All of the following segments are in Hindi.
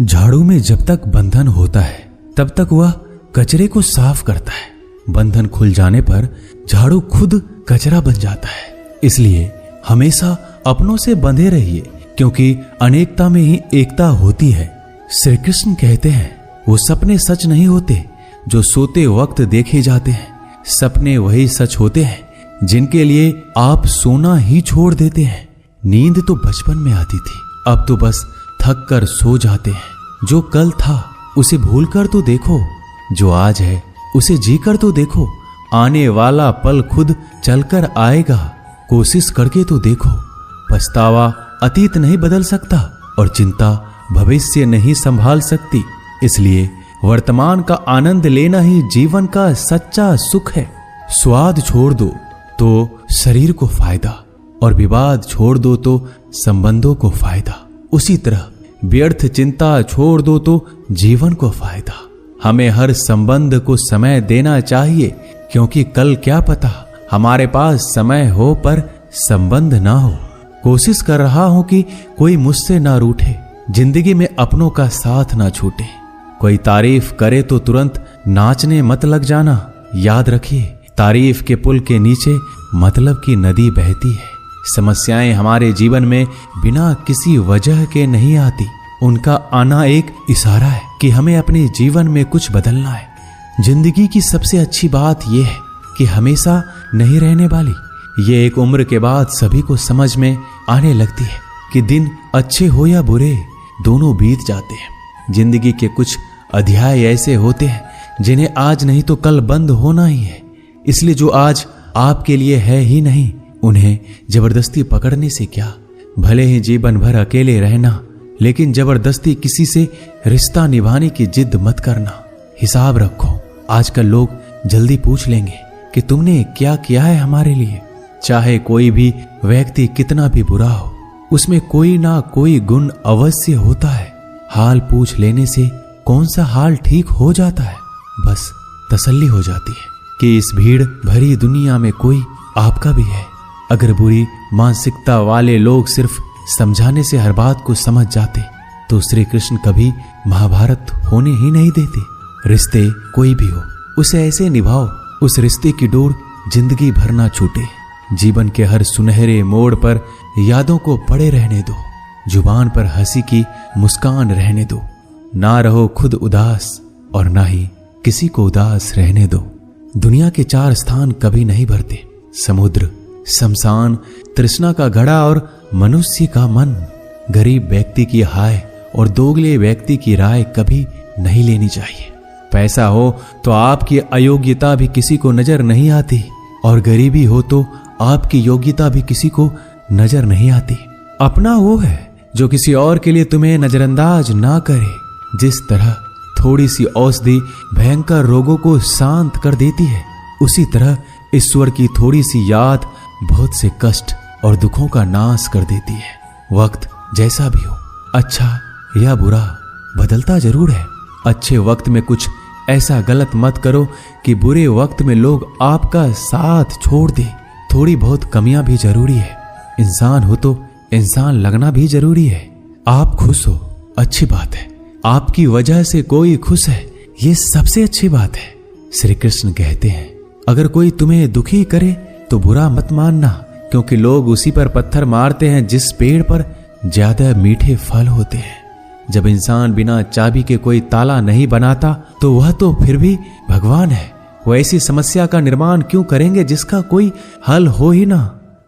झाड़ू में जब तक बंधन होता है तब तक वह कचरे को साफ करता है। बंधन खुल जाने पर झाड़ू खुद कचरा बन जाता है। इसलिए हमेशा अपनों से बंधे रहिए, क्योंकि अनेकता में ही एकता होती है। श्री कृष्ण कहते हैं, वो सपने सच नहीं होते जो सोते वक्त देखे जाते हैं। सपने वही सच होते हैं जिनके लिए आप सोना ही छोड़ देते हैं। नींद तो बचपन में आती थी, अब तो बस थक कर सो जाते हैं। जो कल था उसे भूल कर तो देखो, जो आज है उसे जी कर तो देखो। आने वाला पल खुद चलकर आएगा, कोशिश करके तो देखो। पछतावा अतीत नहीं बदल सकता और चिंता भविष्य नहीं संभाल सकती। इसलिए वर्तमान का आनंद लेना ही जीवन का सच्चा सुख है। स्वाद छोड़ दो तो शरीर को फायदा, और विवाद छोड़ दो तो संबंधों को फायदा। उसी तरह व्यर्थ चिंता छोड़ दो तो जीवन को फायदा। हमें हर संबंध को समय देना चाहिए, क्योंकि कल क्या पता हमारे पास समय हो पर संबंध ना हो। कोशिश कर रहा हूं कि कोई मुझसे ना रूठे, जिंदगी में अपनों का साथ ना छूटे। कोई तारीफ करे तो तुरंत नाचने मत लग जाना। याद रखिए, तारीफ के पुल के नीचे मतलब की नदी बहती है। समस्याएं हमारे जीवन में बिना किसी वजह के नहीं आती। उनका आना एक इशारा है कि हमें अपने जीवन में कुछ बदलना है। जिंदगी की सबसे अच्छी बात यह है कि हमेशा नहीं रहने वाली। ये एक उम्र के बाद सभी को समझ में आने लगती है कि दिन अच्छे हो या बुरे, दोनों बीत जाते हैं। जिंदगी के कुछ अध्याय ऐसे होते हैं जिन्हें आज नहीं तो कल बंद होना ही है। इसलिए जो आज आपके लिए है ही नहीं, उन्हें जबरदस्ती पकड़ने से क्या। भले ही जीवन भर अकेले रहना, लेकिन जबरदस्ती किसी से रिश्ता निभाने की जिद मत करना। हिसाब रखो, आजकल लोग जल्दी पूछ लेंगे कि तुमने क्या किया है हमारे लिए। चाहे कोई भी व्यक्ति कितना भी बुरा हो, उसमें कोई ना कोई गुण अवश्य होता है। हाल पूछ लेने से कौन सा हाल ठीक हो जाता है। बस तसल्ली हो जाती है कि इस भीड़ भरी दुनिया में कोई आपका भी है। अगर बुरी मानसिकता वाले लोग सिर्फ समझाने से हर बात को समझ जाते तो श्री कृष्ण कभी महाभारत होने ही नहीं देते। रिश्ते कोई भी हो, उसे ऐसे निभाओ उस रिश्ते की डोर जिंदगी भर ना छूटे। जीवन के हर सुनहरे मोड़ पर यादों को पड़े रहने दो। जुबान पर हंसी की मुस्कान रहने दो। ना रहो खुद उदास और ना ही किसी को उदास रहने दो। दुनिया के 4 स्थान कभी नहीं भरते, समुद्र, शमशान, तृष्णा का घड़ा और मनुष्य का मन। गरीब व्यक्ति की हाय और दोगले व्यक्ति की राय कभी नहीं लेनी चाहिए। पैसा हो तो आपकी अयोग्यता भी किसी को नजर नहीं आती, और गरीबी हो तो आपकी योग्यता भी किसी को नजर नहीं आती। अपना वो है जो किसी और के लिए तुम्हें नजरअंदाज ना करे। जिस तरह थोड़ी सी औषधि भयंकर रोगों को शांत कर देती है, उसी तरह ईश्वर की थोड़ी सी याद बहुत से कष्ट और दुखों का नाश कर देती है। वक्त जैसा भी हो, अच्छा या बुरा, बदलता जरूर है। अच्छे वक्त में कुछ ऐसा गलत मत करो कि बुरे वक्त में लोग आपका साथ छोड़ दे। थोड़ी बहुत कमियां भी जरूरी है। इंसान हो तो इंसान लगना भी जरूरी है। आप खुश हो, अच्छी बात है। आपकी वजह से कोई खुश है, ये सबसे अच्छी बात है। श्री कृष्ण कहते हैं, अगर कोई तुम्हें दुखी करे तो बुरा मत मानना, क्योंकि लोग उसी पर पत्थर मारते हैं जिस पेड़ पर ज्यादा मीठे फल होते हैं। जब इंसान बिना चाबी के कोई ताला नहीं बनाता तो वह तो फिर भी भगवान है। वो ऐसी समस्या का निर्माण क्यों करेंगे जिसका कोई हल हो ही ना।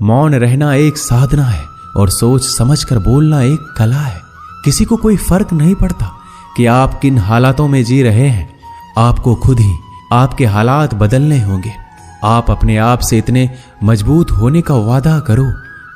मौन रहना एक साधना है और सोच समझकर बोलना एक कला है। किसी को कोई फर्क नहीं पड़ता कि आप किन हालातों में जी रहे हैं। आपको खुद ही आपके हालात बदलने होंगे। आप अपने आप से इतने मजबूत होने का वादा करो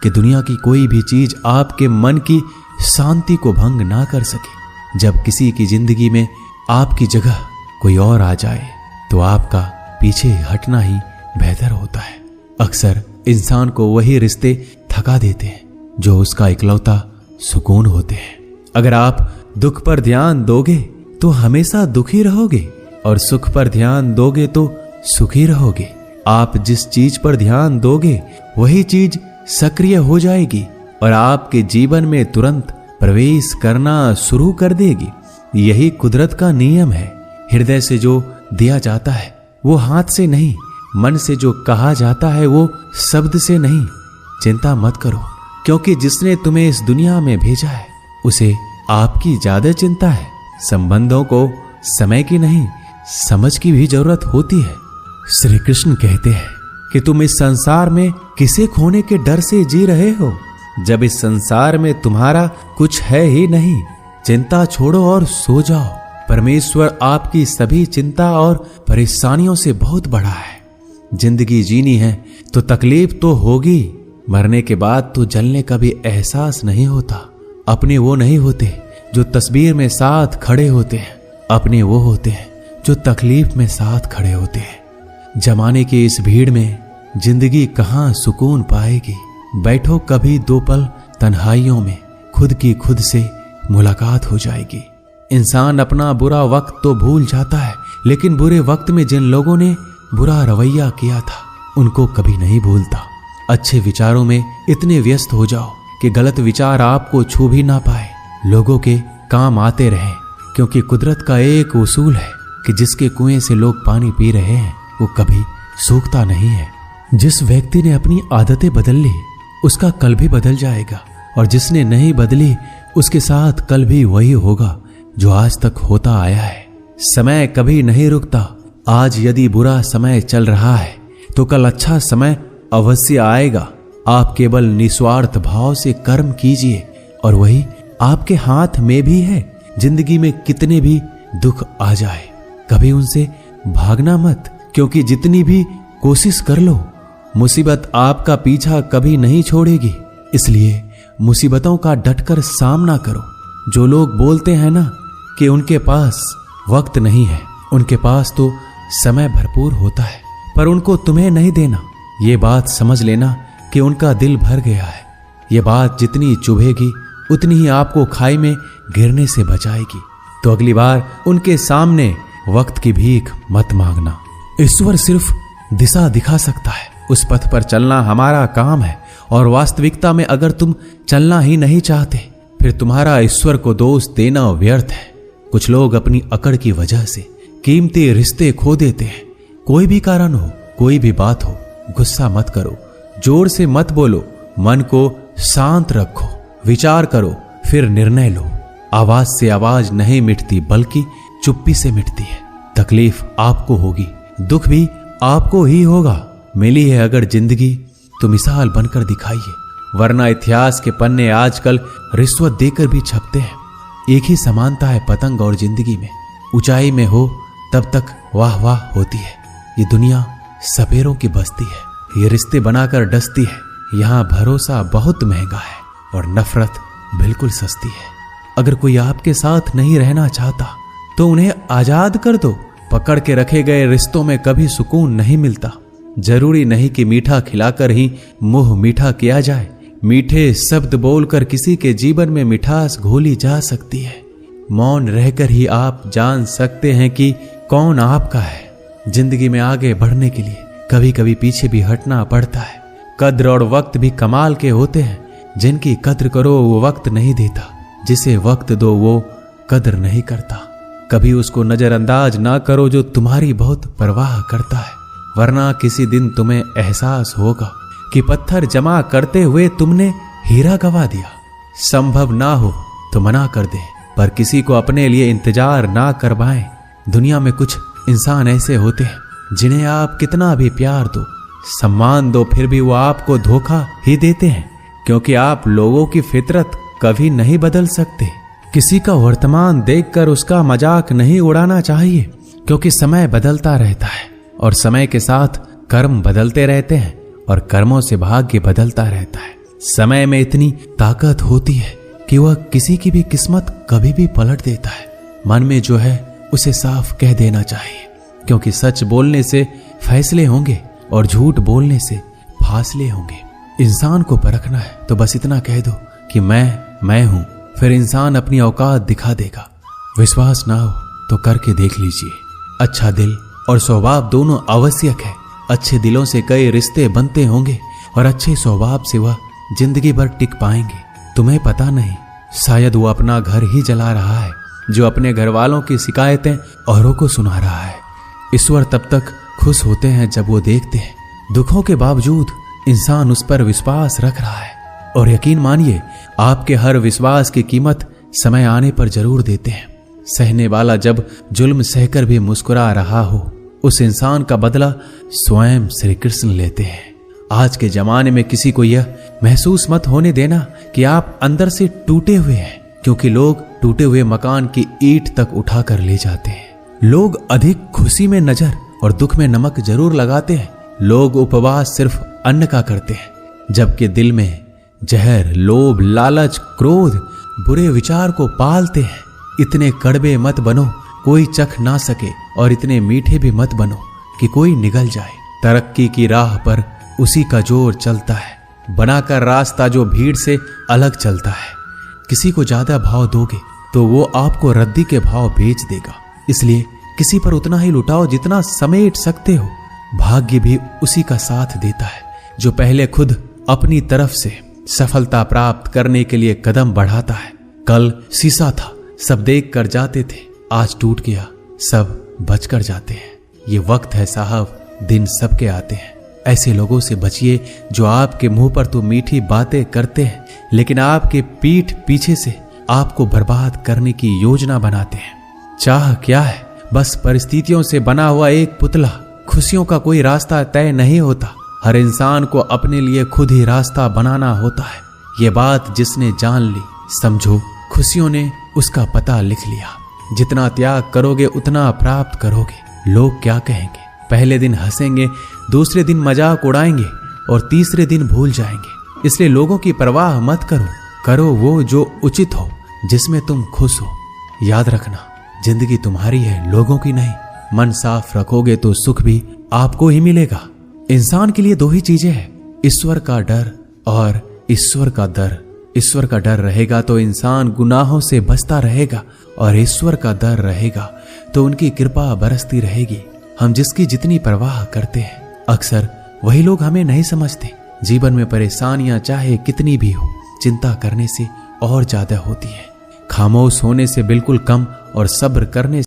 कि दुनिया की कोई भी चीज आपके मन की शांति को भंग ना कर सके। जब किसी की जिंदगी में आपकी जगह कोई और आ जाए तो आपका पीछे हटना ही बेहतर होता है। अक्सर इंसान को वही रिश्ते थका देते हैं जो उसका इकलौता सुकून होते हैं। अगर आप दुख पर ध्यान दोगे तो हमेशा दुखी रहोगे, और सुख पर ध्यान दोगे तो सुखी रहोगे। आप जिस चीज पर ध्यान दोगे वही चीज सक्रिय हो जाएगी और आपके जीवन में तुरंत प्रवेश करना शुरू कर देगी। यही कुदरत का नियम है। हृदय से जो दिया जाता है वो हाथ से नहीं, मन से जो कहा जाता है वो शब्द से नहीं। चिंता मत करो, क्योंकि जिसने तुम्हें इस दुनिया में भेजा है उसे आपकी ज्यादा चिंता है। संबंधों को समय की नहीं, समझ की भी जरूरत होती है। श्री कृष्ण कहते हैं कि तुम इस संसार में किसे खोने के डर से जी रहे हो, जब इस संसार में तुम्हारा कुछ है ही नहीं। चिंता छोड़ो और सो जाओ। परमेश्वर आपकी सभी चिंता और परेशानियों से बहुत बड़ा है। जिंदगी जीनी है तो तकलीफ तो होगी, मरने के बाद तो जलने का भी एहसास नहीं होता। अपने वो नहीं होते जो तस्वीर में साथ खड़े होते हैं, अपने वो होते हैं जो तकलीफ में साथ खड़े होते हैं। जमाने की इस भीड़ में जिंदगी कहाँ सुकून पाएगी। बैठो कभी दो पल तन्हाइयों में, खुद की खुद से मुलाकात हो जाएगी। इंसान अपना बुरा वक्त तो भूल जाता है, लेकिन बुरे वक्त में जिन लोगों ने बुरा रवैया किया था उनको कभी नहीं भूलता। अच्छे विचारों में इतने व्यस्त हो जाओ कि गलत विचार आपको छू भी ना पाए। लोगों के काम आते रहें, क्योंकि कुदरत का एक उसूल है कि जिसके कुएं से लोग पानी पी रहे हैं वो कभी सूखता नहीं है। जिस व्यक्ति ने अपनी आदतें बदल ली उसका कल भी बदल जाएगा, और जिसने नहीं बदली उसके साथ कल भी वही होगा जो आज तक होता आया है। समय कभी नहीं रुकता। आज यदि बुरा समय चल रहा है तो कल अच्छा समय अवश्य आएगा। आप केवल निस्वार्थ भाव से कर्म कीजिए और वही आपके हाथ में भी है। जिंदगी में कितने भी दुख आ जाए कभी उनसे भागना मत, क्योंकि जितनी भी कोशिश कर लो मुसीबत आपका पीछा कभी नहीं छोड़ेगी। इसलिए मुसीबतों का डटकर सामना करो। जो लोग बोलते हैं ना कि उनके पास वक्त नहीं है, उनके पास तो समय भरपूर होता है, पर उनको तुम्हें नहीं देना। ये बात समझ लेना कि उनका दिल भर गया है। ये बात जितनी चुभेगी उतनी ही आपको खाई में गिरने से बचाएगी। तो अगली बार उनके सामने वक्त की भीख मत मांगना। ईश्वर सिर्फ दिशा दिखा सकता है, उस पथ पर चलना हमारा काम है। और वास्तविकता में अगर तुम चलना ही नहीं चाहते फिर तुम्हारा ईश्वर को दोष देना व्यर्थ है। कुछ लोग अपनी अकड़ की वजह से कीमती रिश्ते खो देते हैं। कोई भी कारण हो, कोई भी बात हो, गुस्सा मत करो, जोर से मत बोलो, मन को शांत रखो, विचार करो, फिर निर्णय लो। आवाज से आवाज नहीं मिटती बल्कि चुप्पी से मिटती है। तकलीफ आपको होगी, दुख भी आपको ही होगा। मिली है अगर जिंदगी तो मिसाल बनकर दिखाइए, वरना इतिहास के पन्ने आजकल रिश्वत देकर भी छपते हैं। एक ही समानता है पतंग और जिंदगी में। ऊंचाई में हो तब तक वाह वाह होती है। ये दुनिया सपेरों की बस्ती है, ये रिश्ते बनाकर डसती है। यहाँ भरोसा बहुत महंगा है और नफरत बिल्कुल सस्ती है। अगर कोई आपके साथ नहीं रहना चाहता तो उन्हें आजाद कर दो। पकड़ के रखे गए रिश्तों में कभी सुकून नहीं मिलता। जरूरी नहीं कि मीठा खिलाकर ही मुंह मीठा किया जाए। मीठे शब्द बोलकर किसी के जीवन में मिठास घोली जा सकती है। मौन रहकर ही आप जान सकते हैं कि कौन आपका है। जिंदगी में आगे बढ़ने के लिए कभी कभी पीछे भी हटना पड़ता है। कद्र और वक्त भी कमाल के होते हैं। जिनकी कद्र करो वो वक्त नहीं देता, जिसे वक्त दो वो कद्र नहीं करता। कभी उसको नजरअंदाज ना करो जो तुम्हारी बहुत परवाह करता है, वरना किसी दिन तुम्हें एहसास होगा कि पत्थर जमा करते हुए तुमने हीरा गवा दिया। संभव ना हो तो मना कर दे, पर किसी को अपने लिए इंतजार ना करवाएं। दुनिया में कुछ इंसान ऐसे होते हैं जिन्हें आप कितना भी प्यार दो, सम्मान दो, फिर भी वो आपको धोखा ही देते हैं, क्योंकि आप लोगों की फितरत कभी नहीं बदल सकते। किसी का वर्तमान देखकर उसका मजाक नहीं उड़ाना चाहिए, क्योंकि समय बदलता रहता है और समय के साथ कर्म बदलते रहते हैं और कर्मों से भाग्य बदलता रहता है। समय में इतनी ताकत होती है कि वह किसी की भी किस्मत कभी भी पलट देता है। मन में जो है उसे साफ कह देना चाहिए, क्योंकि सच बोलने से फैसले होंगे और झूठ बोलने से फासले होंगे। इंसान को परखना है तो बस इतना कह दो कि मैं हूं, फिर इंसान अपनी औकात दिखा देगा। विश्वास ना हो तो करके देख लीजिए। अच्छा दिल और स्वभाव दोनों आवश्यक है। अच्छे दिलों से कई रिश्ते बनते होंगे और अच्छे स्वभाव से वह जिंदगी भर टिक पाएंगे। तुम्हें पता नहीं, शायद वो अपना घर ही जला रहा है जो अपने घर वालों की शिकायतें औरों को सुना रहा है। ईश्वर तब तक खुश होते हैं जब वो देखते हैं दुखों के बावजूद इंसान उस पर विश्वास रख रहा है। और यकीन मानिए, आपके हर विश्वास की कीमत समय आने पर जरूर देते हैं। सहने वाला जब जुल्म सहकर भी मुस्कुरा रहा हो, उस इंसान का बदला स्वयं श्री कृष्ण लेते हैं। आज के जमाने में किसी को यह महसूस मत होने देना कि आप अंदर से टूटे हुए हैं, क्योंकि लोग टूटे हुए मकान की ईंट तक उठाकर ले जाते हैं। लोग अधिक खुशी में नजर और दुख में नमक जरूर लगाते हैं। लोग उपवास सिर्फ अन्न का करते हैं, जबकि दिल में जहर, लोभ, लालच, क्रोध, बुरे विचार को पालते हैं। इतने कड़वे मत बनो कोई चख ना सके, और इतने मीठे भी मत बनो कि कोई निगल जाए। तरक्की की राह पर उसी का जोर चलता है, बनाकर रास्ता जो भीड़ से अलग चलता है। किसी को ज्यादा भाव दोगे तो वो आपको रद्दी के भाव बेच देगा। इसलिए किसी पर उतना ही लुटाओ जितना समेट सकते हो। भाग्य भी उसी का साथ देता है जो पहले खुद अपनी तरफ से सफलता प्राप्त करने के लिए कदम बढ़ाता है। कल शीशा था, सब देख कर जाते थे, आज टूट गया, सब बचकर जाते हैं। ये वक्त है साहब, दिन सबके आते हैं। ऐसे लोगों से बचिए जो आपके मुंह पर तो मीठी बातें करते हैं, लेकिन आपके पीठ पीछे से आपको बर्बाद करने की योजना बनाते हैं। चाह क्या है? बस परिस्थितियों से बना हुआ एक पुतला। खुशियों का कोई रास्ता तय नहीं होता, हर इंसान को अपने लिए खुद ही रास्ता बनाना होता है। ये बात जिसने जान ली, समझो खुशियों ने उसका पता लिख लिया। जितना त्याग करोगे उतना प्राप्त करोगे। लोग क्या कहेंगे? पहले दिन हंसेंगे, दूसरे दिन मजाक उड़ाएंगे और तीसरे दिन भूल जाएंगे। इसलिए लोगों की परवाह मत करो, करो वो जो उचित हो, जिसमें तुम खुश हो। याद रखना, जिंदगी तुम्हारी है, लोगों की नहीं। मन साफ रखोगे तो सुख भी आपको ही मिलेगा। इंसान के लिए दो ही चीजें हैं, ईश्वर का डर और ईश्वर का डर। ईश्वर का डर रहेगा तो इंसान गुनाहों से बचता रहेगा, और ईश्वर का डर रहेगा तो उनकी कृपा बरसती रहेगी। हम जिसकी जितनी परवाह करते हैं, अक्सर वही लोग हमें नहीं समझते। जीवन में परेशानियां चाहे कितनी भी हो, चिंता करने से और ज्यादा होती है। खामोश होने से बिल्कुल कम और सब्र करने